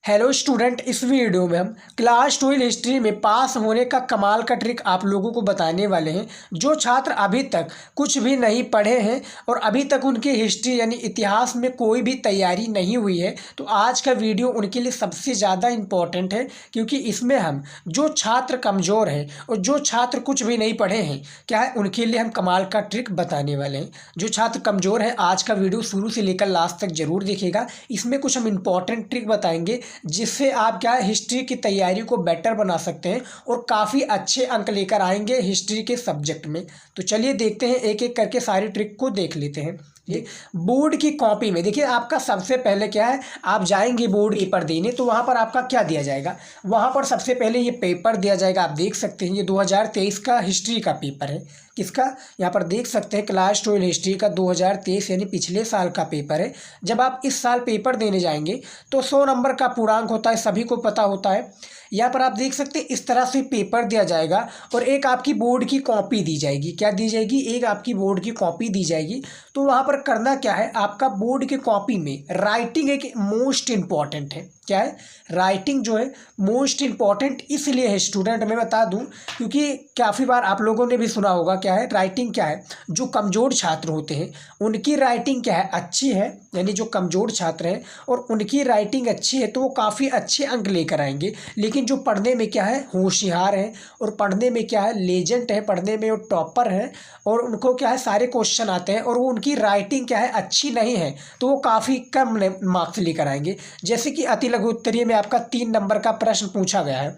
Hello student, इस video में हम क्लास 12 हिस्ट्री में पास होने का कमाल का ट्रिक आप लोगों को बताने वाले हैं। जो छात्र अभी तक कुछ भी नहीं पढ़े हैं और अभी तक उनकी हिस्ट्री यानी इतिहास में कोई भी तैयारी नहीं हुई है, तो आज का वीडियो उनके लिए सबसे ज़्यादा इम्पॉर्टेंट है, क्योंकि इसमें हम जो छात्र कमज़ोर हैं और जो छात्र कुछ भी नहीं पढ़े हैं, क्या है, उनके लिए हम कमाल का ट्रिक बताने वाले हैं। जो छात्र कमज़ोर हैं, आज का वीडियो शुरू से लेकर लास्ट तक ज़रूर देखिएगा। इसमें कुछ हम इम्पॉर्टेंट ट्रिक बताएंगे जिससे आप क्या है हिस्ट्री की तैयारी को बेटर बना सकते हैं और काफ़ी अच्छे अंक लेकर आएंगे हिस्ट्री के सब्जेक्ट में। तो चलिए देखते हैं, एक एक करके सारी ट्रिक को देख लेते हैं। ये बोर्ड की कॉपी में देखिए, आपका सबसे पहले क्या है, आप जाएंगे बोर्ड पेपर देने, तो वहाँ पर आपका क्या दिया जाएगा, वहाँ पर सबसे पहले ये पेपर दिया जाएगा। आप देख सकते हैं ये 2023 का हिस्ट्री का पेपर है। किसका, यहाँ पर देख सकते हैं क्लास 12 हिस्ट्री का 2023 यानी पिछले साल का पेपर है। जब आप इस साल पेपर देने जाएंगे तो 100 नंबर का पूर्णांक होता है, सभी को पता होता है। यहाँ पर आप देख सकते हैं इस तरह से पेपर दिया जाएगा और एक आपकी बोर्ड की कॉपी दी जाएगी। क्या दी जाएगी, एक आपकी बोर्ड की कॉपी दी जाएगी। तो वहाँ पर करना क्या है, आपका बोर्ड की कॉपी में राइटिंग एक मोस्ट इम्पॉर्टेंट है। क्या है, राइटिंग जो है मोस्ट इम्पॉर्टेंट इसलिए है स्टूडेंट, मैं बता दूं, क्योंकि काफ़ी बार आप लोगों ने भी सुना होगा क्या है, राइटिंग क्या है, जो कमज़ोर छात्र होते हैं उनकी राइटिंग क्या है, अच्छी है। यानी जो कमज़ोर छात्र हैं और उनकी राइटिंग अच्छी है तो वो काफ़ी अच्छे अंक लेकर आएंगे। लेकिन जो पढ़ने में क्या है, होशियार है और पढ़ने में क्या है, लेजेंड है, पढ़ने में वो टॉपर है और उनको क्या है, सारे क्वेश्चन आते हैं और वो उनकी राइटिंग क्या है, अच्छी नहीं है, तो वो काफ़ी कम मार्क्स लेकर आएंगे। जैसे कि अति लघु उत्तरीय में आपका 3 नंबर का प्रश्न पूछा गया है,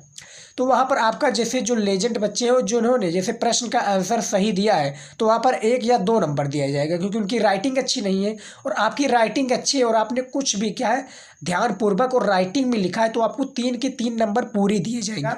तो वहाँ पर आपका जैसे जो लेजेंड बच्चे हैं जिन्होंने जैसे प्रश्न का आंसर सही दिया है, तो वहाँ पर 1 या 2 नंबर दिया जाएगा, क्योंकि उनकी राइटिंग अच्छी नहीं है। और आपकी राइटिंग अच्छी है और आपने कुछ भी क्या है ध्यानपूर्वक और राइटिंग में लिखा है, तो आपको 3 के 3 नंबर पूरी दिए जाएंगे।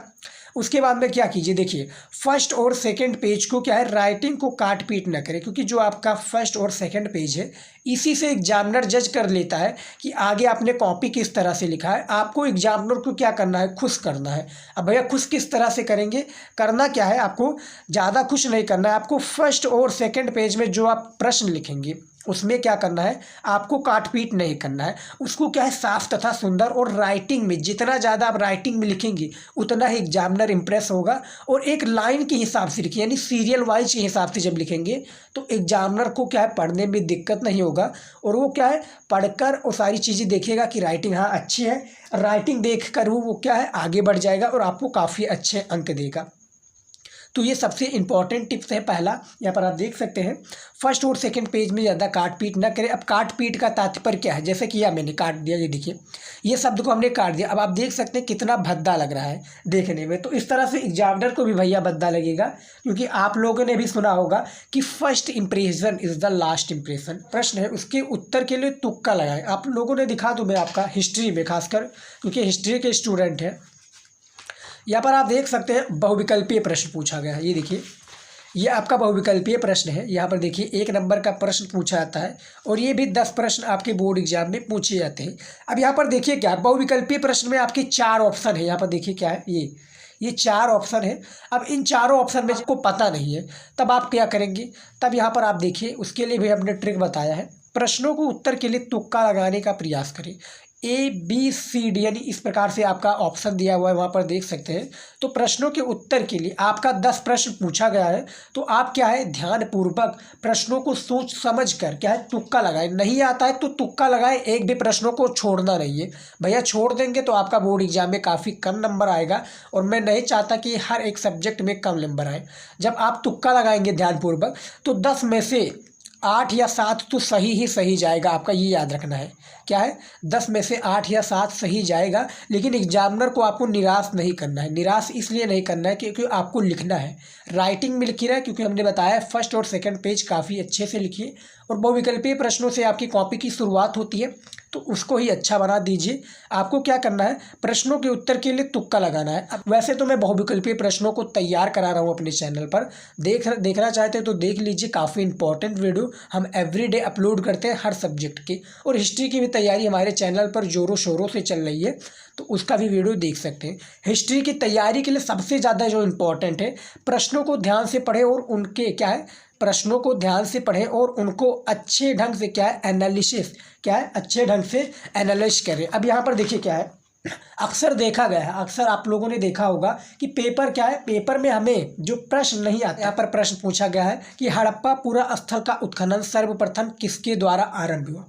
उसके बाद में क्या कीजिए, देखिए फर्स्ट और सेकंड पेज को क्या है, राइटिंग को काट पीट ना करें, क्योंकि जो आपका फर्स्ट और सेकंड पेज है इसी से एग्जामिनर जज कर लेता है कि आगे आपने कॉपी किस तरह से लिखा है। आपको एग्जामिनर को क्या करना है, खुश करना है। अब भैया खुश किस तरह से करेंगे, करना क्या है, आपको ज़्यादा खुश नहीं करना है। आपको फर्स्ट और सेकंड पेज में जो आप प्रश्न लिखेंगे उसमें क्या करना है, आपको काट पीट नहीं करना है। उसको क्या है, साफ तथा सुंदर और राइटिंग में, जितना ज़्यादा आप राइटिंग में लिखेंगे उतना ही एग्जामिनर इंप्रेस होगा। और एक लाइन के हिसाब से लिखिए, यानी सीरियल वाइज के हिसाब से जब लिखेंगे तो एग्जामिनर को क्या है, पढ़ने में दिक्कत नहीं होगा और वो क्या है, पढ़कर वो सारी चीज़ें देखेगा कि राइटिंग हाँ अच्छी है। राइटिंग देख कर वो क्या है, आगे बढ़ जाएगा और आपको काफ़ी अच्छे अंक देगा। तो ये सबसे इम्पॉर्टेंट टिप्स है पहला। यहाँ पर आप देख सकते हैं फर्स्ट और सेकंड पेज में ज़्यादा काट पीट ना करें। अब काट पीट का तात्पर्य क्या है, जैसे कि यह मैंने काट दिया, ये देखिए ये शब्द को हमने काट दिया। अब आप देख सकते हैं कितना भद्दा लग रहा है देखने में। तो इस तरह से एग्जामिनर को भी भैया भद्दा लगेगा, क्योंकि आप लोगों ने भी सुना होगा कि first impression is the last impression. प्रश्न है, उसके उत्तर के लिए तुक्का लगाएं। आप लोगों ने, दिखा दूँ मैं आपका हिस्ट्री में खासकर, क्योंकि हिस्ट्री के स्टूडेंट हैं। यहाँ पर आप देख सकते हैं बहुविकल्पीय प्रश्न पूछा गया है। ये देखिए ये आपका बहुविकल्पीय प्रश्न है। यहाँ पर देखिए 1 नंबर का प्रश्न पूछा जाता है और ये भी 10 प्रश्न आपके बोर्ड एग्जाम में पूछे जाते हैं। अब यहाँ पर देखिए क्या, बहुविकल्पीय प्रश्न में आपके 4 ऑप्शन है। यहाँ पर देखिए क्या है, ये 4 ऑप्शन है। अब इन चारों ऑप्शन में आपको पता नहीं है, तब आप क्या करेंगे, तब यहाँ पर आप देखिए उसके लिए भी हमने ट्रिक बताया है। प्रश्नों को उत्तर के लिए तुक्का लगाने का प्रयास करें। ABCD यानी इस प्रकार से आपका ऑप्शन दिया हुआ है, वहाँ पर देख सकते हैं। तो प्रश्नों के उत्तर के लिए आपका 10 प्रश्न पूछा गया है, तो आप क्या है, ध्यानपूर्वक प्रश्नों को सोच समझ कर क्या है, तुक्का लगाएं। नहीं आता है तो तुक्का लगाएं, एक भी प्रश्नों को छोड़ना नहीं है भैया। छोड़ देंगे तो आपका बोर्ड एग्जाम में काफ़ी कम नंबर आएगा और मैं नहीं चाहता कि हर एक सब्जेक्ट में कम नंबर आए। जब आप तुक्का लगाएंगे ध्यानपूर्वक तो 10 में से 8 या 7 तो सही ही सही जाएगा आपका, ये याद रखना है। क्या है, 10 में से 8 या 7 सही जाएगा। लेकिन एग्जामिनर को आपको निराश नहीं करना है। निराश इसलिए नहीं करना है क्योंकि आपको लिखना है, राइटिंग में लिखना है, क्योंकि हमने बताया फर्स्ट और सेकंड पेज काफ़ी अच्छे से लिखिए। और बहुविकल्पीय प्रश्नों से आपकी कॉपी की शुरुआत होती है, तो उसको ही अच्छा बना दीजिए। आपको क्या करना है, प्रश्नों के उत्तर के लिए तुक्का लगाना है। अब वैसे तो मैं बहुविकल्पीय प्रश्नों को तैयार करा रहा हूँ अपने चैनल पर, देखना चाहते हैं तो देख लीजिए। काफ़ी इंपॉर्टेंट वीडियो हम एवरीडे अपलोड करते हैं हर सब्जेक्ट की, और हिस्ट्री की भी तैयारी हमारे चैनल पर ज़ोरों शोरों से चल रही है, तो उसका भी वीडियो देख सकते हैं। हिस्ट्री की तैयारी के लिए सबसे ज़्यादा जो इम्पोर्टेंट है, प्रश्नों को ध्यान से पढ़ें और उनके क्या है, प्रश्नों को ध्यान से पढ़ें और उनको अच्छे ढंग से क्या है, एनालिसिस क्या है, अच्छे ढंग से एनालाइज करें। अब यहाँ पर देखिए क्या है, अक्सर देखा गया है, अक्सर आप लोगों ने देखा होगा कि पेपर क्या है, पेपर में हमें जो प्रश्न नहीं आता, यहाँ पर प्रश्न पूछा गया है कि हड़प्पा स्थल का उत्खनन सर्वप्रथम किसके द्वारा आरंभ हुआ।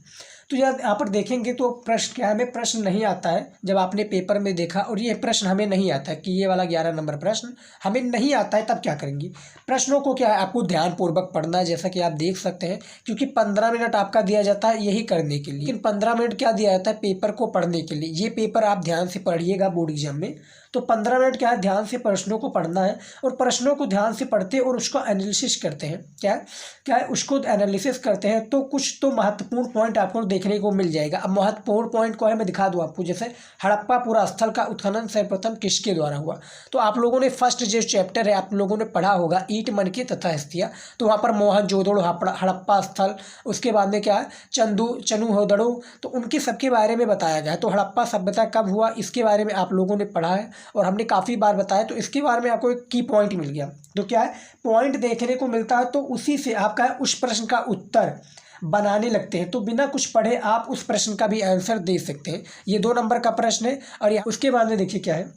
तो यहाँ पर देखेंगे तो प्रश्न क्या है, हमें प्रश्न नहीं आता है जब आपने पेपर में देखा, और ये प्रश्न हमें नहीं आता है कि ये वाला 11 नंबर प्रश्न हमें नहीं आता है, तब क्या करेंगे, प्रश्नों को क्या है आपको ध्यानपूर्वक पढ़ना है, जैसा कि आप देख सकते हैं, क्योंकि 15 मिनट आपका दिया जाता है यही करने के लिए, लेकिन 15 मिनट क्या दिया जाता है पेपर को पढ़ने के लिए। ये पेपर आप ध्यान से पढ़िएगा बोर्ड एग्जाम में, तो 15 मिनट क्या है ध्यान से प्रश्नों को पढ़ना है, और प्रश्नों को ध्यान से पढ़ते और उसको एनालिसिस करते हैं, क्या है उसको एनालिसिस करते हैं, तो कुछ तो महत्वपूर्ण पॉइंट आपको देखने को मिल जाएगा। अब महत्वपूर्ण पॉइंट को है मैं दिखा दूँ आपको, जैसे हड़प्पा स्थल का उत्खनन सर्वप्रथम किसके द्वारा हुआ। तो आप लोगों ने फर्स्ट जो चैप्टर है आप लोगों ने पढ़ा होगा ईंट मनके तथा हस्तियाँ, तो वहाँ पर मोहनजोदड़ो हड़प्पा स्थल, उसके बाद में क्या है चनुहोदड़ो, तो उनके सबके बारे में बताया गया है। तो हड़प्पा सभ्यता कब हुआ इसके बारे में आप लोगों ने पढ़ा है और हमने काफ़ी बार बताया, तो इसके बारे में आपको एक की पॉइंट मिल गया। तो क्या है पॉइंट देखने को मिलता है, तो उसी से आपका उस प्रश्न का उत्तर बनाने लगते हैं, तो बिना कुछ पढ़े आप उस प्रश्न का भी आंसर दे सकते हैं। ये 2 नंबर का प्रश्न है। और उसके बाद में देखिए क्या है,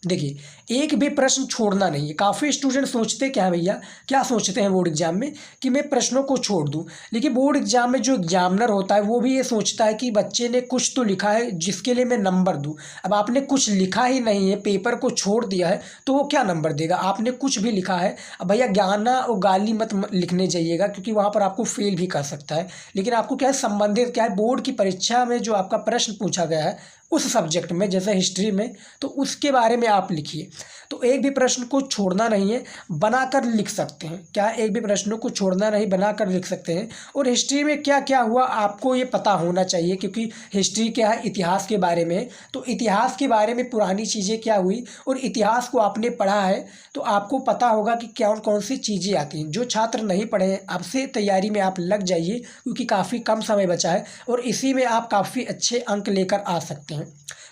देखिए एक भी प्रश्न छोड़ना नहीं है। काफ़ी स्टूडेंट सोचते क्या है भैया, क्या सोचते हैं बोर्ड एग्जाम में कि मैं प्रश्नों को छोड़ दूं, लेकिन बोर्ड एग्जाम में जो एग्जामिनर होता है वो भी ये सोचता है कि बच्चे ने कुछ तो लिखा है जिसके लिए मैं नंबर दूं। अब आपने कुछ लिखा ही नहीं है, पेपर को छोड़ दिया है, तो वो क्या नंबर देगा। आपने कुछ भी लिखा है, अब भैया गाना और गाली मत लिखने जाइएगा, क्योंकि वहाँ पर आपको फेल भी कर सकता है। लेकिन आपको क्या है संबंधित क्या है बोर्ड की परीक्षा में जो आपका प्रश्न पूछा गया है उस सब्जेक्ट में, जैसे हिस्ट्री में, तो उसके बारे में आप लिखिए। तो एक भी प्रश्न को छोड़ना नहीं है, बनाकर लिख सकते हैं। क्या एक भी प्रश्नों को छोड़ना नहीं, बनाकर लिख सकते हैं। और हिस्ट्री में क्या क्या हुआ आपको ये पता होना चाहिए, क्योंकि हिस्ट्री क्या है इतिहास के बारे में, तो इतिहास के बारे में पुरानी चीज़ें क्या हुई और इतिहास को आपने पढ़ा है तो आपको पता होगा कि कौन कौन सी चीज़ें आती हैं। जो छात्र नहीं पढ़े हैं अब से तैयारी में आप लग जाइए, क्योंकि काफ़ी कम समय बचा है और इसी में आप काफ़ी अच्छे अंक लेकर आ सकते हैं।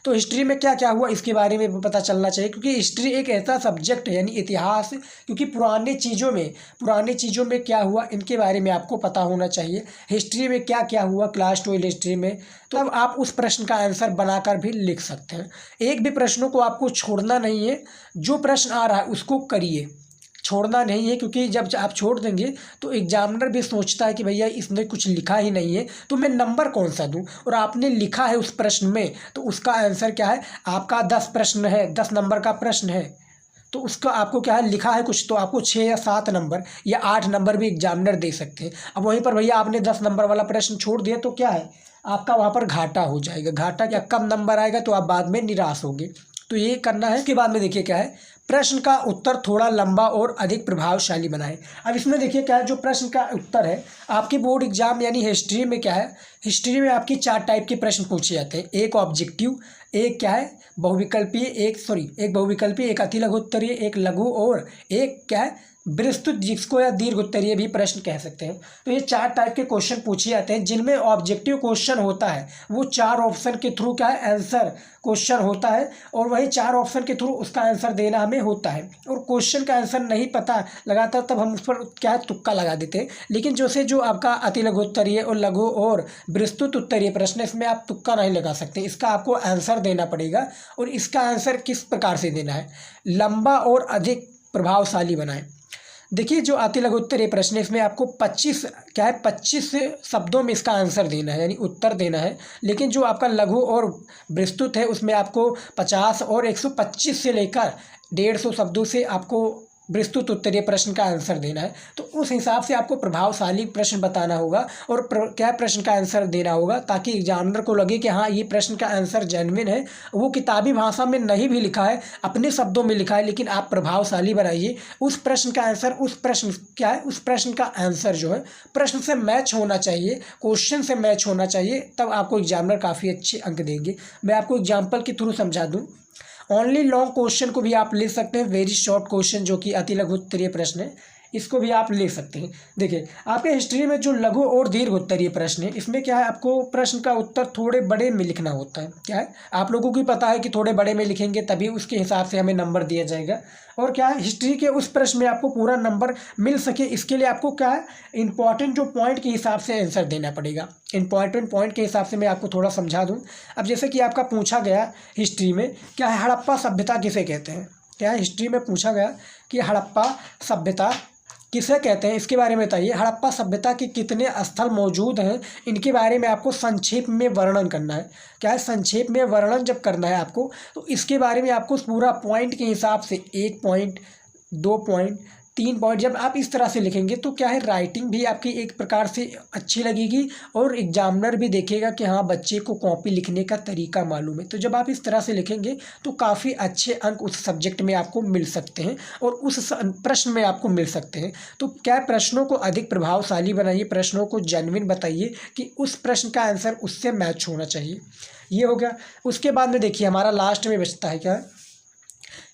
तो हिस्ट्री में क्या क्या हुआ इसके बारे में पता चलना चाहिए, क्योंकि हिस्ट्री एक ऐसा सब्जेक्ट है यानी इतिहास, क्योंकि पुराने चीज़ों में क्या हुआ इनके बारे में आपको पता होना चाहिए। हिस्ट्री में क्या क्या हुआ क्लास 12 हिस्ट्री में, तो अब आप उस प्रश्न का आंसर बनाकर भी लिख सकते हैं। एक भी प्रश्नों को आपको छोड़ना नहीं है, जो प्रश्न आ रहा है उसको करिए, छोड़ना नहीं है, क्योंकि जब आप छोड़ देंगे तो एग्जामिनर भी सोचता है कि भैया इसने कुछ लिखा ही नहीं है तो मैं नंबर कौन सा दूं। और आपने लिखा है उस प्रश्न में तो उसका आंसर क्या है, आपका 10 प्रश्न है, 10 नंबर का प्रश्न है, तो उसका आपको क्या है लिखा है कुछ, तो आपको 6 या 7 नंबर या 8 नंबर भी एग्जामिनर दे सकते हैं। अब वहीं पर भैया आपने 10 नंबर वाला प्रश्न छोड़ दिया तो क्या है आपका वहाँ पर घाटा हो जाएगा। घाटा क्या, कम नंबर आएगा तो आप बाद में निराश होंगे। तो ये करना है। इसके बाद में देखिए क्या है, प्रश्न का उत्तर थोड़ा लंबा और अधिक प्रभावशाली बनाएं। अब इसमें देखिए क्या है, जो प्रश्न का उत्तर है आपके बोर्ड एग्जाम यानी हिस्ट्री में क्या है, हिस्ट्री में आपकी 4 टाइप के प्रश्न पूछे जाते हैं। एक ऑब्जेक्टिव, एक क्या है बहुविकल्पीय, एक बहुविकल्पीय, एक अति लघु उत्तरीय, एक लघु और एक क्या है विस्तृत, जिसको या दीर्घ उत्तरीय भी प्रश्न कह सकते हैं। तो ये 4 टाइप के क्वेश्चन पूछे जाते हैं, जिनमें ऑब्जेक्टिव क्वेश्चन होता है वो 4 ऑप्शन के थ्रू क्या है आंसर क्वेश्चन होता है, और वही 4 ऑप्शन के थ्रू उसका आंसर देना हमें होता है। और क्वेश्चन का आंसर नहीं पता लगाता तब हम उस पर क्या है तुक्का लगा देते हैं। लेकिन जो आपका अति लघु उत्तरीय और लघु और विस्तृत उत्तरीय प्रश्न, इसमें आप तुक्का नहीं लगा सकते, इसका आपको आंसर देना पड़ेगा। और इसका आंसर किस प्रकार से देना है, लंबा और अधिक प्रभावशाली बनाएं। देखिए जो अति लघु उत्तरीय प्रश्न है इसमें आपको 25 शब्दों में इसका आंसर देना है यानी उत्तर देना है। लेकिन जो आपका लघु और विस्तृत है उसमें आपको 50 और 125 से लेकर 150 शब्दों से आपको विस्तृत उत्तरीय प्रश्न का आंसर देना है। तो उस हिसाब से आपको प्रभावशाली प्रश्न बताना होगा और क्या प्रश्न का आंसर देना होगा, ताकि एग्जामिनर को लगे कि हाँ ये प्रश्न का आंसर जेन्युइन है। वो किताबी भाषा में नहीं भी लिखा है, अपने शब्दों में लिखा है, लेकिन आप प्रभावशाली बनाइए उस प्रश्न का आंसर। उस प्रश्न का आंसर जो है प्रश्न से मैच होना चाहिए, क्वेश्चन से मैच होना चाहिए, तब आपको एग्जामिनर काफ़ी अच्छे अंक देंगे। मैं आपको एग्जाम्पल के थ्रू समझा दूँ। ओनली लॉन्ग क्वेश्चन को भी आप लिख सकते हैं, वेरी शॉर्ट क्वेश्चन जो कि अति लघु उत्तरीय प्रश्न है, इसको भी आप ले सकते हैं। देखिए आपके हिस्ट्री में जो लघु और दीर्घ उत्तरीय प्रश्न है, इसमें क्या है, आपको प्रश्न का उत्तर थोड़े बड़े में लिखना होता है। क्या है, आप लोगों को पता है कि थोड़े बड़े में लिखेंगे तभी उसके हिसाब से हमें नंबर दिया जाएगा। और क्या है, हिस्ट्री के उस प्रश्न में आपको पूरा नंबर मिल सके, इसके लिए आपको क्या है, इंपॉर्टेंट जो पॉइंट के हिसाब से आंसर देना पड़ेगा। इंपॉर्टेंट पॉइंट के हिसाब से मैं आपको थोड़ा समझा दूं। अब जैसे कि आपका पूछा गया हिस्ट्री में, क्या है, हड़प्पा सभ्यता किसे कहते हैं। क्या है, हिस्ट्री में पूछा गया कि हड़प्पा सभ्यता किसे कहते हैं, इसके बारे में बताइए। हड़प्पा सभ्यता के कितने स्थल मौजूद हैं, इनके बारे में आपको संक्षेप में वर्णन करना है। क्या है, संक्षेप में वर्णन जब करना है आपको, तो इसके बारे में आपको पूरा पॉइंट के हिसाब से 1 पॉइंट, 2 पॉइंट, 3 पॉइंट, जब आप इस तरह से लिखेंगे तो क्या है, राइटिंग भी आपकी एक प्रकार से अच्छी लगेगी और एग्जामिनर भी देखेगा कि हाँ बच्चे को कॉपी लिखने का तरीका मालूम है। तो जब आप इस तरह से लिखेंगे तो काफ़ी अच्छे अंक उस सब्जेक्ट में आपको मिल सकते हैं और उस प्रश्न में आपको मिल सकते हैं। तो क्या प्रश्नों को अधिक प्रभावशाली बनाइए, प्रश्नों को जेन्युइन बताइए कि उस प्रश्न का आंसर उससे मैच होना चाहिए। ये हो गया। उसके बाद में देखिए हमारा लास्ट में बचता है क्या,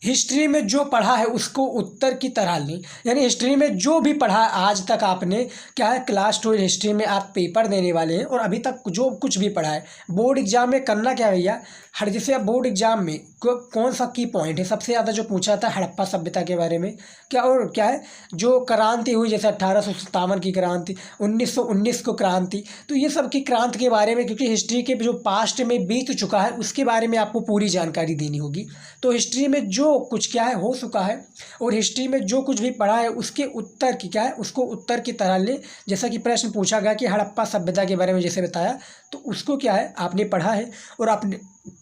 हिस्ट्री में जो पढ़ा है उसको उत्तर की तरह लें। यानी हिस्ट्री में जो भी पढ़ा है आज तक आपने, क्या है, क्लास 12 हिस्ट्री में आप पेपर देने वाले हैं और अभी तक जो कुछ भी पढ़ा है बोर्ड एग्जाम में करना क्या भैया, हर जैसे आप बोर्ड एग्जाम में कौन सा की पॉइंट है, सबसे ज़्यादा जो पूछा था हड़प्पा सभ्यता के बारे में, क्या और क्या है, जो क्रांति हुई जैसे 1857 की क्रांति, 1919 को क्रांति, तो ये सब की क्रांति के बारे में, क्योंकि हिस्ट्री के जो पास्ट में बीत चुका है उसके बारे में आपको पूरी जानकारी देनी होगी। तो हिस्ट्री में जो कुछ क्या है हो चुका है और हिस्ट्री में जो कुछ भी पढ़ा है उसके उत्तर की क्या है, उसको उत्तर की तरह ले। जैसा कि प्रश्न पूछा गया कि हड़प्पा सभ्यता के बारे में जैसे बताया, तो उसको क्या है, आपने पढ़ा है और आपने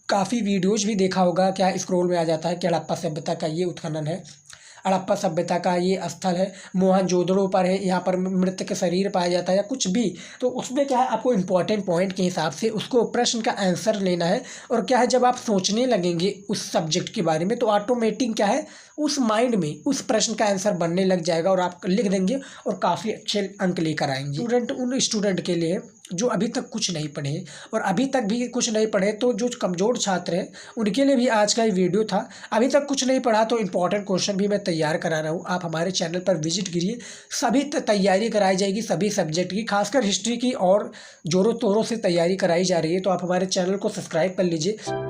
काफ़ी वीडियोज भी देखा होगा, क्या स्क्रॉल में आ जाता है कि हड़प्पा सभ्यता का ये उत्खनन है, हड़प्पा सभ्यता का ये स्थल है, मोहनजोदड़ो पर है, यहाँ पर मृत के शरीर पाया जाता है या कुछ भी। तो उसमें क्या है, आपको इंपॉर्टेंट पॉइंट के हिसाब से उसको प्रश्न का आंसर लेना है। और क्या है, जब आप सोचने लगेंगे उस सब्जेक्ट के बारे में तो ऑटोमेटिक क्या है, उस माइंड में उस प्रश्न का आंसर बनने लग जाएगा और आप लिख देंगे और काफ़ी अच्छे अंक लेकर आएंगे। स्टूडेंट, उन स्टूडेंट के लिए जो अभी तक कुछ नहीं पढ़े और अभी तक भी कुछ नहीं पढ़े, तो जो कमज़ोर छात्र हैं उनके लिए भी आज का ये वीडियो था। अभी तक कुछ नहीं पढ़ा तो इंपॉर्टेंट क्वेश्चन भी मैं तैयार करा रहा हूँ, आप हमारे चैनल पर विजिट कीजिए। सभी तैयारी कराई जाएगी सभी सब्जेक्ट की, खासकर हिस्ट्री की और ज़ोरों तोरों से तैयारी कराई जा रही है। तो आप हमारे चैनल को सब्सक्राइब कर लीजिए।